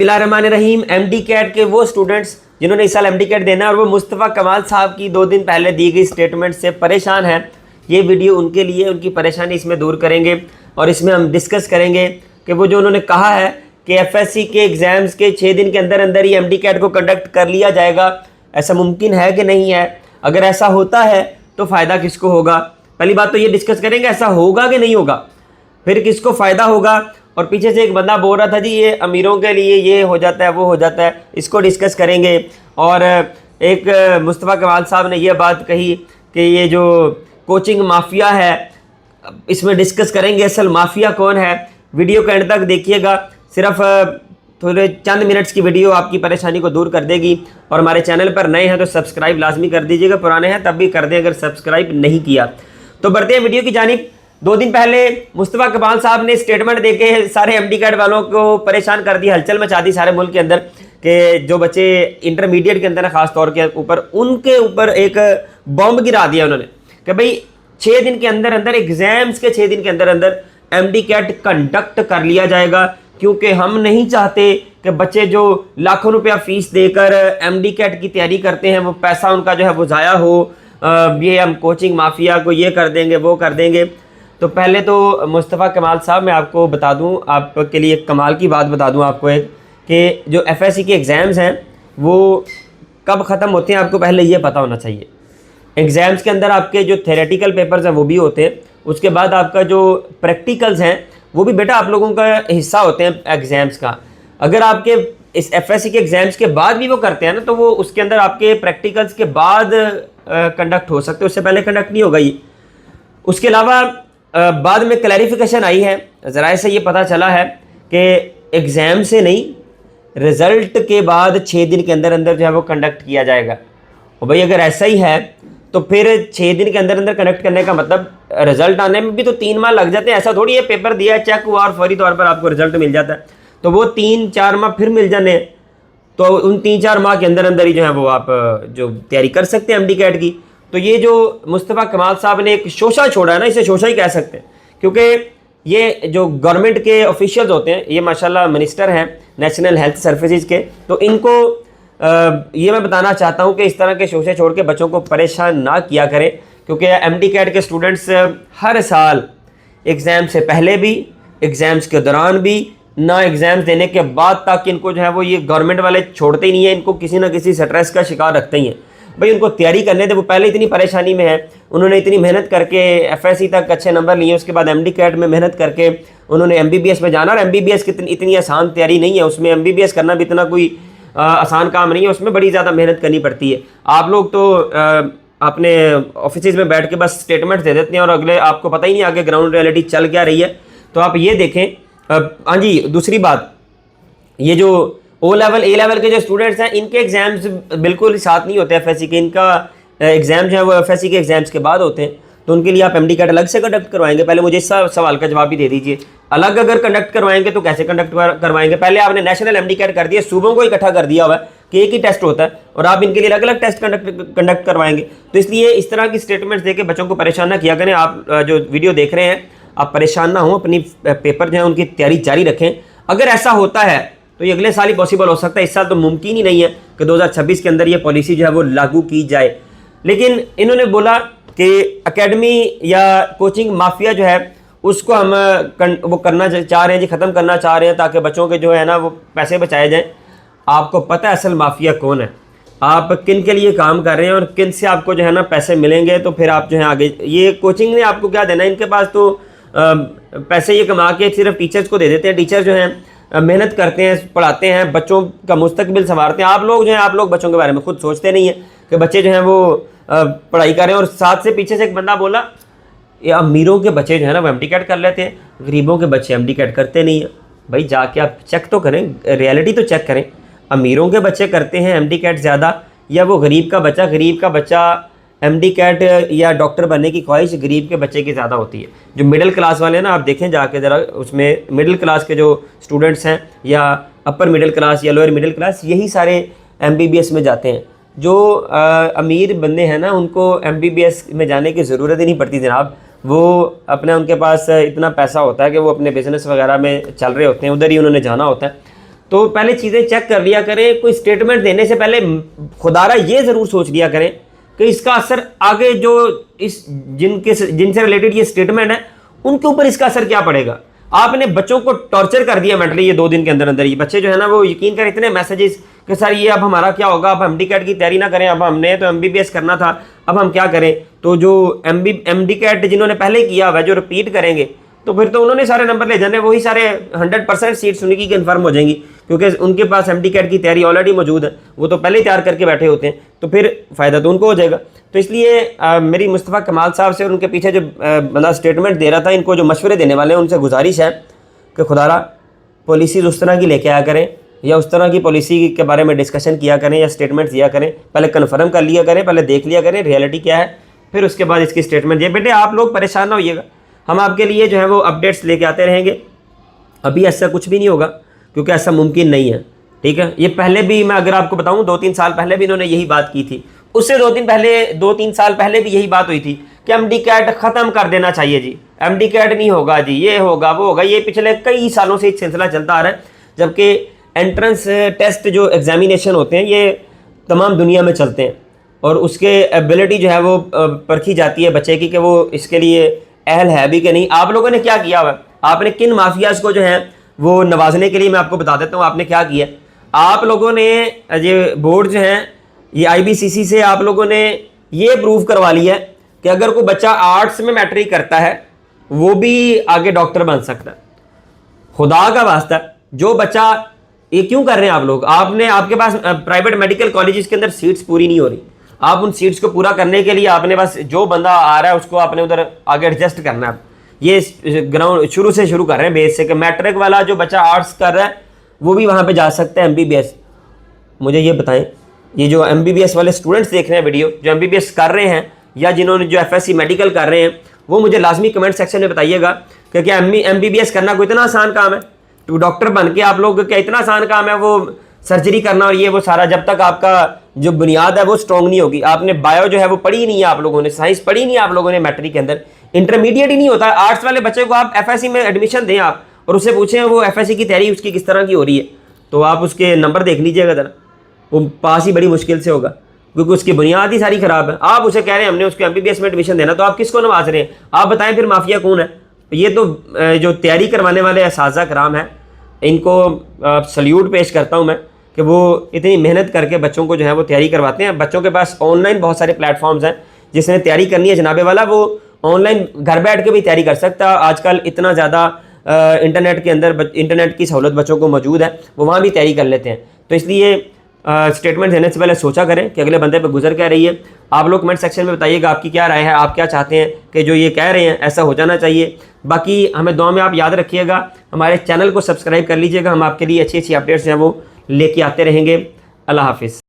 बिस्मिल्लाहिर्रहमानिर्रहीम। MD cat के वो स्टूडेंट्स जिन्होंने इस साल एमडी कैट देना है और वो मुस्तफ़ा कमाल साहब की 2 दिन पहले दी गई स्टेटमेंट से परेशान हैं, ये वीडियो उनके लिए, उनकी परेशानी इसमें दूर करेंगे और इसमें हम डिस्कस करेंगे कि वो जो उन्होंने कहा है कि एफएससी के एग्ज़ाम्स के 6 दिन के अंदर अंदर ही एमडी कैट को कंडक्ट कर लिया जाएगा, ऐसा मुमकिन है कि नहीं है। अगर ऐसा होता है तो फ़ायदा किसको होगा, पहली बात तो ये डिस्कस करेंगे ऐसा होगा कि नहीं होगा, फिर किसको फ़ायदा होगा। और पीछे से एक बंदा बोल रहा था जी ये अमीरों के लिए ये हो जाता है वो हो जाता है, इसको डिस्कस करेंगे। और एक मुस्तफ़ा कमाल साहब ने ये बात कही कि ये जो कोचिंग माफिया है इसमें डिस्कस करेंगे असल माफिया कौन है। वीडियो के एंड तक देखिएगा, सिर्फ थोड़े चंद मिनट्स की वीडियो आपकी परेशानी को दूर कर देगी। और हमारे चैनल पर नए हैं तो सब्सक्राइब लाजमी कर दीजिएगा, पुराने हैं तब भी कर दें अगर सब्सक्राइब नहीं किया। तो बढ़ते हैं वीडियो की जानिब। 2 दिन पहले मुस्तफ़ा कमाल साहब ने स्टेटमेंट देके सारे एमडी कैट वालों को परेशान कर दिया, हलचल मचा दी सारे मुल्क के अंदर कि जो बच्चे इंटरमीडिएट के अंदर है ख़ास तौर के ऊपर, उनके ऊपर एक बॉम्ब गिरा दिया उन्होंने कि भाई 6 दिन के अंदर अंदर एग्ज़ाम्स के 6 दिन के अंदर अंदर एमडी कैट कंडक्ट कर लिया जाएगा, क्योंकि हम नहीं चाहते कि बच्चे जो लाखों रुपया फ़ीस देकर एमडी कैट की तैयारी करते हैं वो पैसा उनका जो है वो ज़ाया हो। ये हम कोचिंग माफिया को ये कर देंगे वो कर देंगे। तो पहले तो मुस्तफ़ा कमाल साहब मैं आपको बता दूं, आपके लिए एक कमाल की बात बता दूं आपको एक, कि जो एफएससी के एग्ज़ाम्स हैं वो कब ख़त्म होते हैं आपको पहले ये पता होना चाहिए। एग्ज़ाम्स के अंदर आपके जो थेरेटिकल पेपर्स हैं वो भी होते हैं, उसके बाद आपका जो प्रैक्टिकल्स हैं वो भी बेटा आप लोगों का हिस्सा होते हैं एग्ज़ाम्स का। अगर आपके इस एफएससी के एग्ज़ाम्स के बाद भी वो करते हैं ना तो वो उसके अंदर आपके प्रैक्टिकल्स के बाद कंडक्ट हो सकते हैं, उससे पहले कंडक्ट नहीं होगा ये। उसके अलावा बाद में क्लैरिफिकेशन आई है, ज़रा से ये पता चला है कि एग्ज़ाम से नहीं रिज़ल्ट के बाद 6 दिन के अंदर अंदर जो है वो कंडक्ट किया जाएगा। और भाई अगर ऐसा ही है तो फिर 6 दिन के अंदर अंदर कंडक्ट करने का मतलब रिज़ल्ट आने में भी तो 3 माह लग जाते हैं। ऐसा थोड़ी है पेपर दिया है चेक हुआ और फौरी तौर पर आपको रिज़ल्ट मिल जाता है, तो वो 3-4 माह फिर मिल जाने, तो उन 3-4 माह के अंदर अंदर ही जो है वो आप जो तैयारी कर सकते हैं एमडी कैट की। तो ये जो मुस्तफ़ा कमाल साहब ने एक शोशा छोड़ा है ना, इसे शोशा ही कह सकते हैं, क्योंकि ये जो गवर्नमेंट के ऑफिशियल्स होते हैं ये माशाल्लाह मिनिस्टर हैं नेशनल हेल्थ सर्विसेज के, तो इनको ये मैं बताना चाहता हूँ कि इस तरह के शोशे छोड़ के बच्चों को परेशान ना किया करें, क्योंकि एमडी कैट के स्टूडेंट्स हर साल एग्ज़ाम से पहले भी, एग्ज़ाम्स के दौरान भी, ना एग्ज़ाम्स देने के बाद तक इनको जो है वो ये गवर्नमेंट वाले छोड़ते ही नहीं है, इनको किसी ना किसी स्ट्रेस का शिकार रखते ही हैं। भाई उनको तैयारी करने थे, वो पहले इतनी परेशानी में है, उन्होंने इतनी मेहनत करके एफएससी तक अच्छे नंबर लिए, उसके बाद एमडी कैट में मेहनत करके उन्होंने एमबीबीएस में जाना। और एमबीबीएस की इतनी आसान तैयारी नहीं है, उसमें एमबीबीएस करना भी इतना कोई आसान काम नहीं है, उसमें बड़ी ज़्यादा मेहनत करनी पड़ती है। आप लोग तो अपने ऑफिस में बैठ के बस स्टेटमेंट दे देते हैं और अगले आपको पता ही नहीं आगे ग्राउंड रियलिटी चल क्या रही है। तो आप ये देखें। हाँ जी, दूसरी बात, ये जो ओ लेवल ए लेवल के जो स्टूडेंट्स हैं इनके एग्ज़ाम्स बिल्कुल साथ नहीं होते एफएससी के, इनका एग्ज़ाम जो है वो एफएससी के एग्ज़ाम्स के बाद होते हैं। तो उनके लिए आप एमडी कैट अलग से कंडक्ट करवाएंगे? पहले मुझे इस सवाल का जवाब भी दे दीजिए। अलग अगर कंडक्ट करवाएंगे तो कैसे कंडक्ट करवाएंगे? पहले आपने नेशनल एमडी कैट कर दिया, सूबों को इकट्ठा कर दिया हुआ है कि एक ही टेस्ट होता है और आप इनके लिए अलग अलग टेस्ट कंडक्ट करवाएंगे। तो इसलिए इस तरह की स्टेटमेंट्स देकर बच्चों को परेशान ना किया करें। आप जो वीडियो देख रहे हैं आप परेशान ना हो, अपनी पेपर जो है उनकी तैयारी जारी रखें। अगर ऐसा होता है तो ये अगले साल ही पॉसिबल हो सकता है, इस साल तो मुमकिन ही नहीं है कि 2026 के अंदर ये पॉलिसी जो है वो लागू की जाए। लेकिन इन्होंने बोला कि एकेडमी या कोचिंग माफिया जो है उसको हम वो करना चाह रहे हैं जी, ख़त्म करना चाह रहे हैं ताकि बच्चों के जो है ना वो पैसे बचाए जाएँ। आपको पता है असल माफिया कौन है, आप किन के लिए काम कर रहे हैं और किन से आपको जो है ना पैसे मिलेंगे, तो फिर आप जो है आगे, ये कोचिंग ने आपको क्या देना है, इनके पास तो पैसे ये कमा के सिर्फ टीचर्स को दे देते हैं। टीचर जो हैं मेहनत करते हैं, पढ़ाते हैं, बच्चों का मुस्तकबिल संवारते हैं। आप लोग जो हैं आप लोग बच्चों के बारे में खुद सोचते नहीं है कि बच्चे जो हैं वो पढ़ाई कर रहे हैं। और साथ से पीछे से एक बंदा बोला ये अमीरों के बच्चे जो है ना वो एमडी कैट कर लेते हैं, गरीबों के बच्चे एमडी कैट करते नहीं हैं। भाई जाके आप चेक तो करें, रियलिटी तो चेक करें। अमीरों के बच्चे करते हैं एमडी कैट ज़्यादा, या वो गरीब का बच्चा एमडी कैट या डॉक्टर बनने की ख्वाहिश गरीब के बच्चे की ज़्यादा होती है। जो मिडिल क्लास वाले हैं ना, आप देखें जाके ज़रा, उसमें मिडिल क्लास के जो स्टूडेंट्स हैं या अपर मिडिल क्लास या लोअर मिडिल क्लास, यही सारे एमबीबीएस में जाते हैं। जो अमीर बंदे हैं ना उनको एमबीबीएस में जाने की ज़रूरत ही नहीं पड़ती जनाब। वो उनके पास इतना पैसा होता है कि वो अपने बिज़नेस वगैरह में चल रहे होते हैं, उधर ही उन्होंने जाना होता है। तो पहले चीज़ें चेक कर लिया करें। कोई स्टेटमेंट देने से पहले खुदारा ये ज़रूर सोच लिया करें कि इसका असर आगे जो इस जिनसे रिलेटेड ये स्टेटमेंट है उनके ऊपर इसका असर क्या पड़ेगा। आपने बच्चों को टॉर्चर कर दिया मेंटली ये 2 दिन के अंदर अंदर। ये बच्चे जो है ना वो यकीन करें इतने मैसेजेस कि सर ये अब हमारा क्या होगा, अब एमडी कैट की तैयारी ना करें, अब हमने तो एमबीबीएस करना था, अब हम क्या करें। तो जो एमडी कैट जिन्होंने पहले किया हुआ है जो रिपीट करेंगे तो फिर तो उन्होंने सारे नंबर ले जाने, वही सारे 100% सीट्स उनकी कन्फर्म हो जाएंगी क्योंकि उनके पास एमडी कैट की तैयारी ऑलरेडी मौजूद है, वो तो पहले ही तैयार करके बैठे होते हैं, तो फिर फ़ायदा तो उनको हो जाएगा। तो इसलिए मेरी मुस्तफ़ा कमाल साहब से और उनके पीछे जो बंदा स्टेटमेंट दे रहा था, इनको जो मशवरे देने वाले हैं उनसे गुजारिश है कि खुदारा पॉलिसीज़ उस तरह की लेके आया करें या उस तरह की पॉलिसी के बारे में डिस्कशन किया करें या स्टेटमेंट दिया करें, पहले कन्फर्म कर लिया करें, पहले देख लिया करें रियलिटी क्या है, फिर उसके बाद इसकी स्टेटमेंट दिए। बेटे आप लोग परेशान ना होइएगा, हम आपके लिए जो है वो अपडेट्स लेके आते रहेंगे। अभी ऐसा कुछ भी नहीं होगा क्योंकि ऐसा मुमकिन नहीं है, ठीक है। ये पहले भी मैं अगर आपको बताऊं 2-3 साल पहले भी इन्होंने यही बात की थी, उससे 2-3 साल पहले भी यही बात हुई थी कि एमडी कैट ख़त्म कर देना चाहिए जी, एमडी कैट नहीं होगा जी, ये होगा वो होगा। ये पिछले कई सालों से एक सिलसिला चलता आ रहा है, जबकि एंट्रेंस टेस्ट जो एग्जामिनेशन होते हैं ये तमाम दुनिया में चलते हैं और उसके एबिलिटी जो है वो परखी जाती है बच्चे की कि वो इसके लिए अहल है भी कि नहीं। आप लोगों ने क्या किया हुआ, आपने किन माफियाज को जो है वो नवाजने के लिए मैं आपको बता देता हूँ आपने क्या किया। आप लोगों ने ये बोर्ड जो है ये IBCC से आप लोगों ने ये प्रूव करवा लिया है कि अगर कोई बच्चा आर्ट्स में मैट्रिक करता है वो भी आगे डॉक्टर बन सकता है। खुदा का वास्ता, जो बच्चा ये क्यों कर रहे हैं आप लोग, आपके पास प्राइवेट मेडिकल कॉलेजेस के अंदर सीट्स पूरी नहीं हो रही, आप उन सीट्स को पूरा करने के लिए आपने बस जो बंदा आ रहा है उसको आपने उधर आगे एडजस्ट करना है। ये ग्राउंड शुरू से शुरू कर रहे हैं बेस से कि मैट्रिक वाला जो बच्चा आर्ट्स कर रहा है वो भी वहाँ पे जा सकता है MBBS। मुझे ये बताएं, ये जो MBBS वाले स्टूडेंट्स देख रहे हैं वीडियो, जो MBBS कर रहे हैं या जिन्होंने जो FSC मेडिकल कर रहे हैं, वो मुझे लाजमी कमेंट सेक्शन में बताइएगा कि क्या MBBS करना कोई इतना आसान काम है। तो डॉक्टर बन के आप लोग क्या इतना आसान काम है वो सर्जरी करना और ये वो सारा, जब तक आपका जो बुनियाद है वो स्ट्रॉन्ग नहीं होगी। आपने बायो जो है वो पढ़ी नहीं है, आप लोगों ने साइंस पढ़ी नहीं है, आप लोगों ने मैट्रिक के अंदर इंटरमीडिएट ही नहीं होता। आर्ट्स वाले बच्चे को आप FSC में एडमिशन दें आप और उससे पूछें वो FSC की तैयारी उसकी किस तरह की हो रही है, तो आप उसके नंबर देख लीजिएगा ज़रा, वो पास ही बड़ी मुश्किल से होगा क्योंकि उसकी बुनियाद ही सारी ख़राब है। आप उसे कह रहे हैं हमने उसको MBBS में एडमिशन देना, तो आप किसको नवाज रहे हैं? आप बताएं फिर माफिया कौन है? ये तो जो तैयारी करवाने वाले असातिज़ा कराम हैं इनको सल्यूट पेश करता हूँ मैं कि वो इतनी मेहनत करके बच्चों को जो है वो तैयारी करवाते हैं। बच्चों के पास ऑनलाइन बहुत सारे प्लेटफॉर्म्स हैं, जिसने तैयारी करनी है जनाबे वाला वो ऑनलाइन घर बैठ के भी तैयारी कर सकता है। आजकल इतना ज़्यादा इंटरनेट के अंदर इंटरनेट की सहूलत बच्चों को मौजूद है, वो वहाँ भी तैयारी कर लेते हैं। तो इसलिए स्टेटमेंट देने से पहले सोचा करें कि अगले बंदे पे गुजर क्या रही है। आप लोग कमेंट सेक्शन में बताइएगा आपकी क्या राय है, आप क्या चाहते हैं कि जो ये कह रहे हैं ऐसा हो जाना चाहिए। बाकी हमें दुआ में आप याद रखिएगा, हमारे चैनल को सब्सक्राइब कर लीजिएगा, हम आपके लिए अच्छी अच्छी अपडेट्स हैं वो लेके आते रहेंगे। अल्लाह हाफिज़।